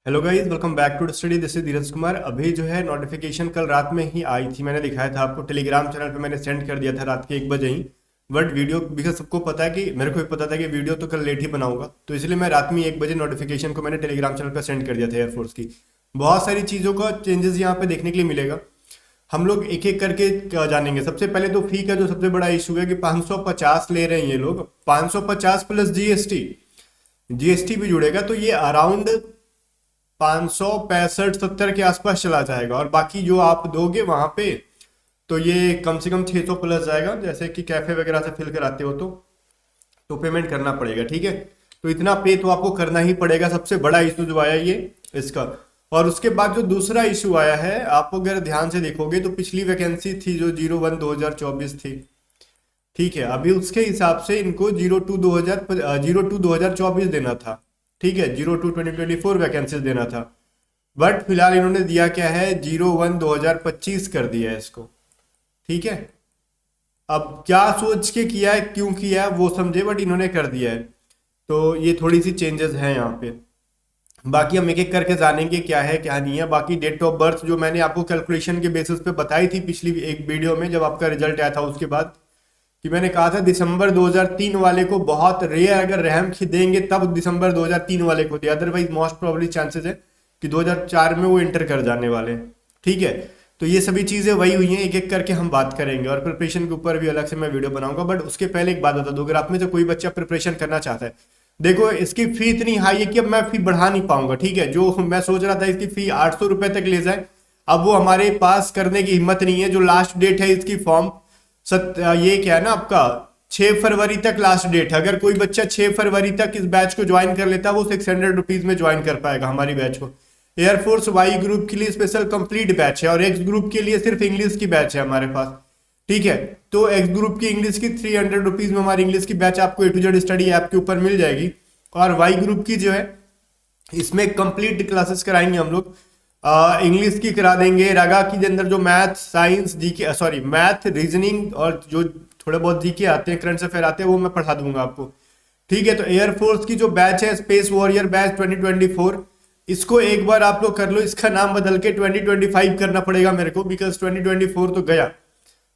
Hello guys, welcome back to study. This is Dheeraj Kumar. अभी जो है नोटिफिकेशन कल रात में ही आई थी, मैंने दिखाया था आपको टेलीग्राम चैनल पे, मैंने सेंड कर दिया था रात के 1 बजे ही। बट वीडियो बिकॉज सबको पता है कि मेरे को भी पता था कि वीडियो तो कल लेट ही बनाऊंगा, तो इसलिए मैं रात में 1 बजे नोटिफिकेशन को मैंने टेलीग्राम चैनल पर सेंड कर दिया था एयरफोर्स की। बहुत सारी चीज़ों का चेंजेस यहाँ पे देखने के लिए मिलेगा। हम लोग एक एक करके जानेंगे। सबसे पहले तो फी का जो सबसे बड़ा इशू है कि 550 ले रहे हैं ये लोग, 550 प्लस जीएसटी। जीएसटी भी जुड़ेगा तो ये अराउंड 565-70 के आसपास चला जाएगा। और बाकी जो आप दोगे वहां पे तो ये कम से कम 600 प्लस जाएगा, जैसे कि कैफे वगैरह से फिल कराते हो तो पेमेंट करना पड़ेगा। ठीक है, तो इतना पे तो आपको करना ही पड़ेगा। सबसे बड़ा इशू जो आया ये इसका। और उसके बाद जो दूसरा इशू आया है, आप अगर ध्यान से देखोगे तो पिछली वैकेंसी थी जो 01/2024 थी। ठीक है, अभी उसके हिसाब से इनको 02/2024 देना था। ठीक है, 02/2024 वैकेंसीज देना था। बट फिलहाल इन्होंने दिया क्या है, 01/2025 कर दिया है इसको। ठीक है, अब क्या सोच के किया है, क्यों किया है वो समझे, बट इन्होंने कर दिया है। तो ये थोड़ी सी चेंजेस हैं यहाँ पे। बाकी हम एक एक करके जानेंगे क्या है क्या नहीं है। बाकी डेट ऑफ बर्थ जो मैंने आपको कैलकुलेशन के बेसिस पे बताई थी पिछली एक वीडियो में, जब आपका रिजल्ट आया था उसके बाद, कि मैंने कहा था दिसंबर 2003 वाले को बहुत रेयर अगर रहम देंगे तब दिसंबर 2003 वाले को दे, अदरवाइज मोस्ट प्रोबेबली चांसेस है कि 2004 में वो इंटर कर जाने वाले हैं। ठीक है, तो ये सभी चीज़ें वही हुई हैं, एक एक करके हम बात करेंगे। और प्रिपरेशन के ऊपर भी अलग से मैं वीडियो बनाऊंगा। बट उसके पहले एक बात बता दूं, अगर आप में से कोई बच्चा प्रिपरेशन करना चाहता है, देखो इसकी फी इतनी हाई है कि अब मैं फी बढ़ा नहीं पाऊंगा। ठीक है, जो मैं सोच रहा था इसकी फी 800 रुपए तक ले जाए, अब वो हमारे पास करने की हिम्मत नहीं है। जो लास्ट डेट है इसकी फॉर्म ये क्या है ना आपका, 6 फरवरी तक लास्ट डेट है। अगर कोई बच्चा 6 फरवरी तक इस बैच को ज्वाइन कर लेता है, वो 600 रुपीज में ज्वाइन कर पाएगा हमारी बैच को। एयरफोर्स वाई ग्रुप के लिए स्पेशल कंप्लीट बैच है, और एक्स ग्रुप के लिए सिर्फ इंग्लिश की बैच है हमारे पास। ठीक है, तो एक्स ग्रुप की इंग्लिश की 300 रुपीज में हमारी इंग्लिश की बैच आपको A to Z study app के ऊपर मिल जाएगी। और वाई ग्रुप की जो है, इसमें कंप्लीट क्लासेस कराएंगे हम लोग। इंग्लिश की करा देंगे, रागा के अंदर जो math, science, GK, sorry math, reasoning और जो थोड़े बहुत जीके आते हैं, करंट अफेयर आते हैं, वो मैं पढ़ा दूंगा आपको। ठीक है, तो एयरफोर्स की जो बैच है स्पेस वॉरियर बैच 2024, इसको एक बार आप लोग कर लो। इसका नाम बदल के 2025 करना पड़ेगा मेरे को, बिकॉज 2024 तो गया।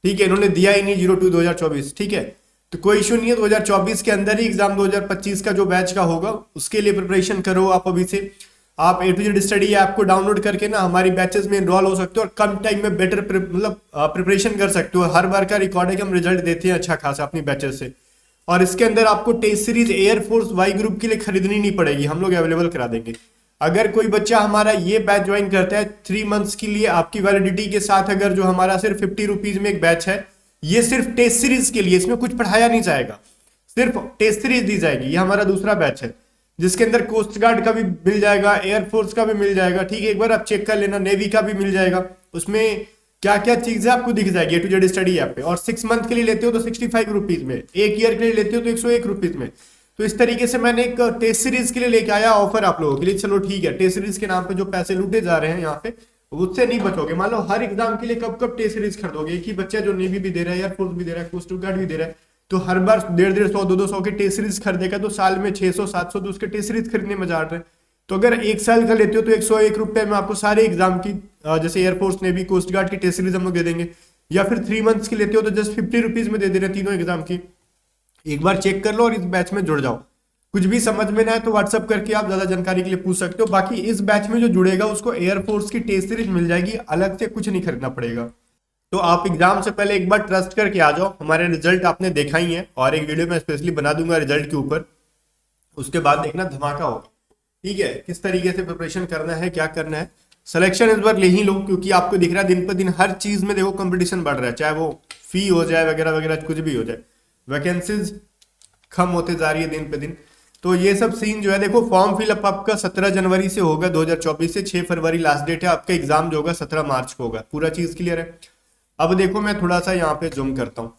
ठीक है, इन्होंने दिया ही नहीं 02/2024। ठीक है, तो कोई इशू नहीं है, 2024 के अंदर ही एग्जाम 2025 का जो बैच का होगा उसके लिए प्रिपरेशन करो आप अभी से। आप A to Z study app को डाउनलोड करके ना हमारी बैचेस में इनरोल हो सकते हो, और कम टाइम में बेटर मतलब प्रिपरेशन कर सकते हो। हर बार का रिकॉर्ड है कि हम रिजल्ट देते हैं अच्छा खासा अपनी बैचेस से। और इसके अंदर आपको test series Air Force Y group के लिए खरीदनी नहीं पड़ेगी, हम लोग अवेलेबल करा देंगे। अगर कोई बच्चा हमारा ये बैच ज्वाइन करता है 3 मंथ्स के लिए आपकी वैलिडिटी के साथ, अगर जो हमारा सिर्फ 50 रुपीज में एक बैच है, ये सिर्फ टेस्ट सीरीज के लिए, इसमें कुछ पढ़ाया नहीं जाएगा, सिर्फ टेस्ट सीरीज दी जाएगी। ये हमारा दूसरा बैच है जिसके अंदर कोस्ट गार्ड का भी मिल जाएगा, एयरफोर्स का भी मिल जाएगा। ठीक है, एक बार आप चेक कर लेना, नेवी का भी मिल जाएगा। उसमें क्या क्या चीजें आपको दिख जाएगी A to Z study app पे। और 6 मंथ के लिए लेते हो तो 65 रुपीज में, 1 ईयर के लिए लेते हो तो 101 रुपीज में। तो इस तरीके से मैंने एक टेस्ट सीरीज के लिए लेके आया ऑफर आप लोगों के लिए। चलो ठीक है, टेस्ट सीरीज के नाम पे जो पैसे लूटे जा रहे हैं यहाँ पे, उससे नहीं बचोगे। मान लो हर एग्जाम के लिए कब कब टेस्ट सीरीज खरीदोगे, एक ही बच्चा जो नेवी भी दे रहा है, एयरफोर्स भी दे रहा है, कोस्ट गार्ड भी दे रहा है, तो हर बार 150-150, 200 के टेस्ट सीरीज खरीदेगा तो साल में 600-700 तो उसके टेस्ट सीरीज खरीदने में जा रहे हैं। तो अगर 1 साल का लेते हो तो 101 रुपए में आपको सारे एग्जाम की, जैसे एयरफोर्स, नेवी, कोस्ट गार्ड की टेस्ट सीरीज हम लोग दे देंगे। या फिर 3 मंथ्स की लेते हो तो जस्ट 50 रुपीज में दे दे रहे हैं तीनों एग्जाम की। एक बार चेक कर लो और इस बैच में जुड़ जाओ। कुछ भी समझ में ना आए तो व्हाट्सअप करके आप ज्यादा जानकारी के लिए पूछ सकते हो। बाकी इस बैच में जो जुड़ेगा उसको एयरफोर्स की टेस्ट सीरीज मिल जाएगी, अलग से कुछ नहीं खरीदना पड़ेगा। तो आप एग्जाम से पहले एक बार ट्रस्ट करके आ जाओ। हमारे रिजल्ट आपने देखा ही है, और एक वीडियो मैं स्पेशली बना दूंगा रिजल्ट के ऊपर, उसके बाद देखना धमाका होगा। ठीक है, किस तरीके से प्रिपरेशन करना है, क्या करना है। सिलेक्शन इस बार ले ही लो, क्योंकि आपको दिख रहा है दिन पर दिन हर चीज में देखो कंपटीशन बढ़ रहा है, चाहे वो फी हो जाए वगैरह वगैरह, कुछ भी हो जाए, वैकेंसीज कम होते जा रही है दिन पे दिन। तो ये सब सीन जो है, देखो फॉर्म फिलअप आपका 17 जनवरी से होगा 2024 से, 6 फरवरी लास्ट डेट है। आपका एग्जाम जो होगा 17 मार्च को होगा। पूरा चीज क्लियर है। अब देखो मैं थोड़ा सा यहाँ पे जूम करता हूँ।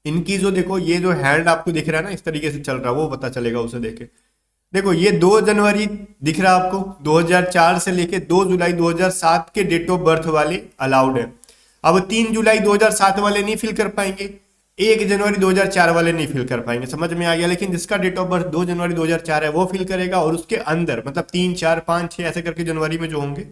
इनकी जो देखो ये जो हैंड आपको दिख रहा है ना, इस तरीके से चल रहा है, वो पता चलेगा उसे देखे। देखो ये 2 जनवरी दिख रहा है आपको, 2004 से लेके 2 जुलाई 2007 के डेट ऑफ बर्थ वाले अलाउड है। अब 3 जुलाई 2007 वाले नहीं फिल कर पाएंगे, 1 जनवरी 2004 वाले नहीं फिल कर पाएंगे, समझ में आ गया। लेकिन जिसका डेट ऑफ बर्थ 2 जनवरी 2004 है वो फिल करेगा, और उसके अंदर मतलब 3, 4, 5, 6 ऐसे करके जनवरी में जो होंगे,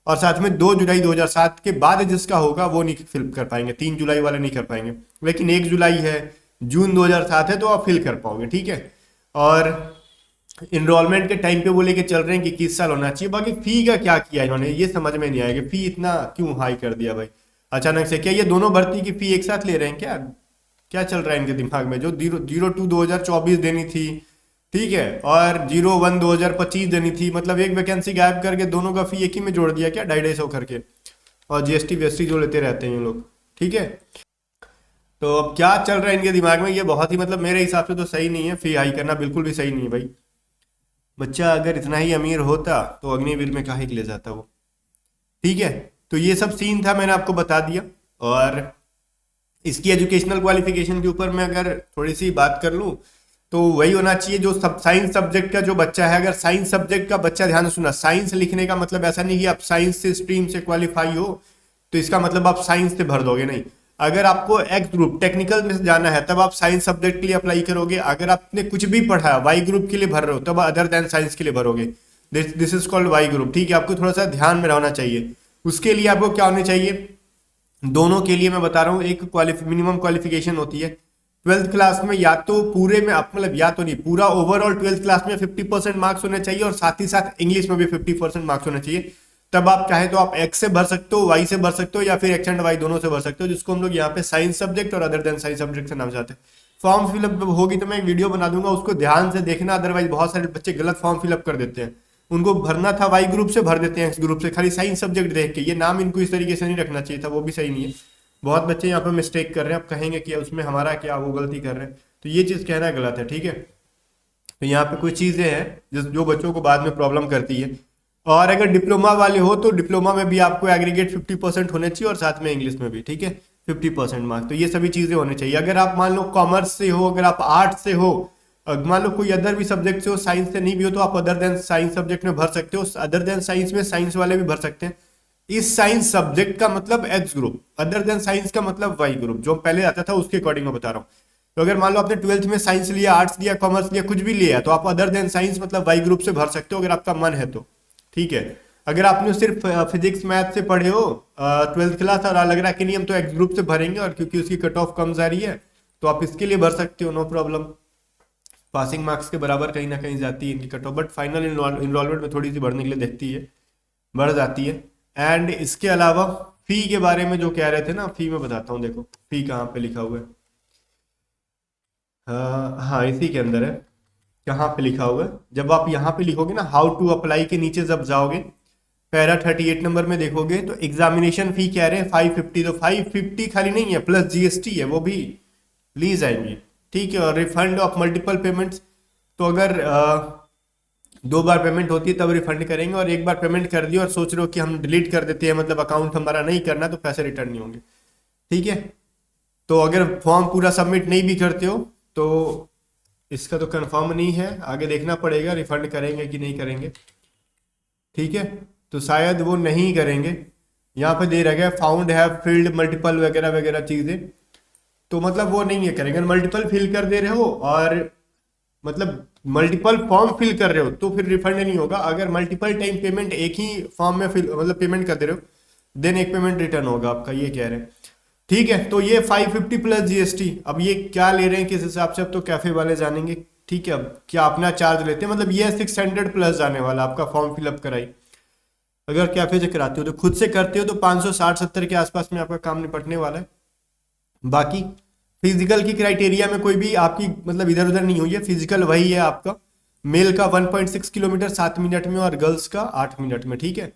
और साथ में 2 जुलाई 2007 के बाद जिसका होगा वो नहीं फिल कर पाएंगे, 3 जुलाई वाले नहीं कर पाएंगे। लेकिन 1 जुलाई है, जून 2007 है, तो आप फिल कर पाओगे, ठीक है। और इनरोलमेंट के टाइम पे वो लेके चल रहे हैं कि 21 साल होना चाहिए। बाकी फी का क्या किया इन्होंने, ये समझ में नहीं आएगा, फी इतना क्यों हाई कर दिया भाई अचानक से। क्या ये दोनों भर्ती की फी एक साथ ले रहे हैं क्या? क्या चल रहा है इनके दिमाग में? जो 02/2024 देनी थी, ठीक है, और 01/2025 देनी थी, मतलब एक वैकेंसी गायब करके दोनों का फी एक ही में जोड़ दिया क्या, 250 करके, और जीएसटी वीएसटी जो लेते रहते हैं ये लोग, ठीक है। तो अब क्या चल रहा है इनके दिमाग में, ये बहुत ही मतलब मेरे हिसाब से तो सही नहीं है, फी हाई करना बिल्कुल भी सही नहीं है भाई। बच्चा अगर इतना ही अमीर होता तो अग्निवीर में काहे के लिए जाता वो, ठीक है। तो ये सब सीन था, मैंने आपको बता दिया। और इसकी एजुकेशनल क्वालिफिकेशन के ऊपर मैं अगर थोड़ी सी बात कर लूँ तो वही होना चाहिए जो सब साइंस सब्जेक्ट का जो बच्चा है। अगर साइंस सब्जेक्ट का बच्चा, ध्यान से सुना, साइंस लिखने का मतलब ऐसा नहीं कि आप साइंस से स्ट्रीम से क्वालिफाई हो तो इसका मतलब आप साइंस से भर दोगे, नहीं। अगर आपको एक्स ग्रुप टेक्निकल में से जाना है तब आप साइंस सब्जेक्ट के लिए अप्लाई करोगे। अगर आपने कुछ भी पढ़ा वाई ग्रुप के लिए भर रहे हो तब अदर देन साइंस के लिए भरोगे। This is called Y group, ठीक है। आपको थोड़ा सा ध्यान में रहना चाहिए। उसके लिए आपको क्या होना चाहिए, दोनों के लिए मैं बता रहा हूँ, एक मिनिमम क्वालिफिकेशन होती है 12th क्लास में, या तो पूरे में आप मतलब या तो नहीं, पूरा ओवरऑल 12th क्लास में 50% मार्क्स होने चाहिए, और साथ ही साथ इंग्लिश में भी 50% मार्क्स होने चाहिए। तब आप चाहे तो आप एक्स से भर सकते हो, वाई से भर सकते हो, या फिर एक्स एंड वाई दोनों से भर सकते हो, जिसको हम लोग यहाँ पे साइंस सब्जेक्ट और अदर देन साइंस सब्जेक्ट से नाम चाहते हैं। फॉर्म फिलअप होगी तो मैं एक वीडियो बना दूंगा, उसको ध्यान से देखना, अदरवाइज बहुत सारे बच्चे गलत फॉर्म फिलअप कर देते हैं। उनको भरना था वाई ग्रुप से, भर देते हैं एक्स ग्रुप से, खाली साइंस सब्जेक्ट देख के। ये नाम इनको इस तरीके से नहीं रखना चाहिए था, वो भी सही नहीं है। बहुत बच्चे यहाँ पे मिस्टेक कर रहे हैं, आप कहेंगे कि उसमें हमारा क्या, वो गलती कर रहे हैं, तो ये चीज़ कहना गलत है, ठीक है। तो यहाँ पे कुछ चीज़ें हैं जो बच्चों को बाद में प्रॉब्लम करती है। और अगर डिप्लोमा वाले हो तो डिप्लोमा में भी आपको एग्रीगेट 50% होने चाहिए, और साथ में इंग्लिश में भी, ठीक है, 50% मार्क्स। तो ये सभी चीज़ें होनी चाहिए। अगर आप मान लो कॉमर्स से हो, अगर आप आर्ट्स से हो, मान लो कोई अदर भी सब्जेक्ट से हो, साइंस से नहीं भी हो, तो आप अदर देन साइंस सब्जेक्ट में भर सकते हो। अदर देन साइंस में साइंस वाले भी भर सकते हैं। इस साइंस सब्जेक्ट का मतलब x group, other than science का मतलब वाई ग्रुप, जो पहले आता था उसके अकॉर्डिंग मैं बता रहा हूँ। तो अगर मान लो आपने 12th में साइंस लिया, आर्ट्स लिया, कॉमर्स लिया, कुछ भी लिया, तो आप अदर देन साइंस मतलब वाई ग्रुप से भर सकते हो अगर आपका मन है तो, ठीक है। अगर आपने सिर्फ फिजिक्स मैथ से पढ़े हो 12th क्लास और लग रहा है कि नहीं हम तो एक्स ग्रुप से भरेंगे, और क्योंकि उसकी कट ऑफ कम जा रही है तो आप इसके लिए भर सकते हो, नो प्रॉब्लम। पासिंग मार्क्स के बराबर कहीं ना कहीं जाती है इनकी cut off, but final enrolment में थोड़ी सी बढ़ने के लिए देखती है, बढ़ जाती है। एंड इसके अलावा फी के बारे में जो कह रहे थे ना, फी में बताता हूँ, देखो फी कहाँ पे लिखा हुआ है। हाँ इसी के अंदर है। कहाँ पे लिखा हुआ है, जब आप यहाँ पे लिखोगे ना हाउ टू अप्लाई के नीचे जब जाओगे, पैरा 38 नंबर में देखोगे तो एग्जामिनेशन फी कह रहे हैं 550। तो 550 खाली नहीं है, प्लस जीएसटी है, वो भी ली जाएंगी, ठीक है। और रिफंड ऑफ मल्टीपल पेमेंट्स, तो अगर 2 बार पेमेंट होती है तब रिफंड करेंगे, और एक बार पेमेंट कर दिया और सोच रहे हो कि हम डिलीट कर देते हैं, मतलब अकाउंट हमारा नहीं करना, तो पैसे रिटर्न नहीं होंगे, ठीक है। तो अगर फॉर्म पूरा सबमिट नहीं भी करते हो तो इसका तो कंफर्म नहीं है, आगे देखना पड़ेगा रिफंड करेंगे कि नहीं करेंगे, ठीक है। तो शायद वो नहीं करेंगे। यहाँ पे दे रखा है फाउंड हैव फील्ड मल्टीपल वगैरह वगैरह चीजें, तो मतलब वो नहीं है करेंगे। मल्टीपल फिल कर दे रहे हो और मतलब मल्टीपल फॉर्म फिल कर रहे हो तो फिर रिफंड नहीं होगा। अगर मल्टीपल टाइम पेमेंट एक ही फॉर्म में फिल मतलब पेमेंट कर दे रहे हो, देन एक पेमेंट रिटर्न होगा आपका, ये कह रहे हैं, ठीक है। तो ये 550 प्लस जीएसटी, अब ये क्या ले रहे हैं किस हिसाब से, अब तो कैफे वाले जानेंगे, ठीक है। अब क्या अपना चार्ज लेते हैं, मतलब ये 600 प्लस जाने वाला आपका फॉर्म फिलअप कराई। अगर कैफे से कराते हो तो, खुद से करते हो तो 560-70 के आसपास में आपका काम निपटने वाला है। बाकी फिजिकल की क्राइटेरिया में कोई भी आपकी मतलब इधर उधर नहीं हुई है, फिजिकल वही है आपका, मेल का 1.6 किलोमीटर 7 मिनट में और गर्ल्स का 8 मिनट में, ठीक है।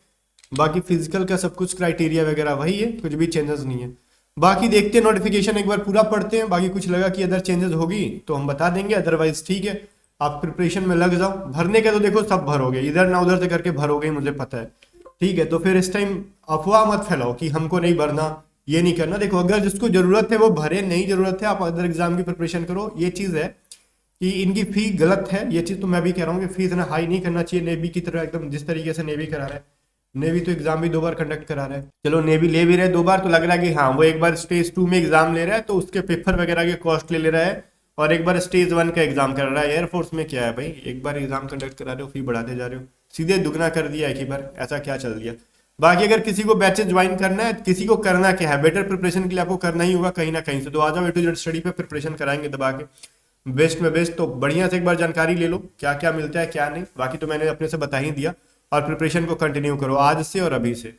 बाकी फिजिकल का सब कुछ क्राइटेरिया वगैरह वही है, कुछ भी चेंजेस नहीं है। बाकी देखते हैं नोटिफिकेशन एक बार पूरा पढ़ते हैं, बाकी कुछ लगा कि अदर चेंजेस होगी तो हम बता देंगे, अदरवाइज ठीक है आप प्रिपरेशन में लग जाओ। भरने का तो देखो सब भरोगे, इधर ना उधर से करके भरोगे, मुझे पता है, ठीक है। तो फिर इस टाइम अफवाह मत फैलाओ कि हमको नहीं भरना, ये नहीं करना। देखो अगर जिसको जरूरत है वो भरे, नहीं जरूरत है आप अदर एग्जाम की प्रिपरेशन करो। ये चीज है कि इनकी फी गलत है, ये चीज तो मैं भी कह रहा हूँ कि फी इतना हाई नहीं करना चाहिए, नेवी की तरह एकदम जिस तरीके से नेवी करा रहा है। नेवी तो एग्जाम भी 2 बार कंडक्ट करा रहा है। चलो नेवी ले भी रहे 2 बार तो लग रहा है कि हाँ वो एक बार स्टेज 2 में एग्जाम ले रहा है तो उसके पेपर वगैरह के कॉस्ट ले ले रहा है, और एक बार स्टेज 1 का एग्जाम कर रहा है। एयरफोर्स में क्या है भाई, एक बार एग्जाम कंडक्ट करा रहे हो फी बढ़ाते जा रहे हो, सीधे दुगना कर दिया एक ही बार, ऐसा क्या चल दिया। बाकी अगर किसी को बैचेस ज्वाइन करना है, किसी को करना क्या है, बेटर प्रिपरेशन के लिए आपको करना ही होगा कहीं ना कहीं से, तो आ जाओ A to Z स्टडी पे प्रिपरेशन कराएंगे दबा के, बेस्ट में बेस्ट। तो बढ़िया से एक बार जानकारी ले लो क्या क्या मिलता है क्या नहीं, बाकी तो मैंने अपने से बता ही दिया। और प्रिपरेशन को कंटिन्यू करो आज से और अभी से।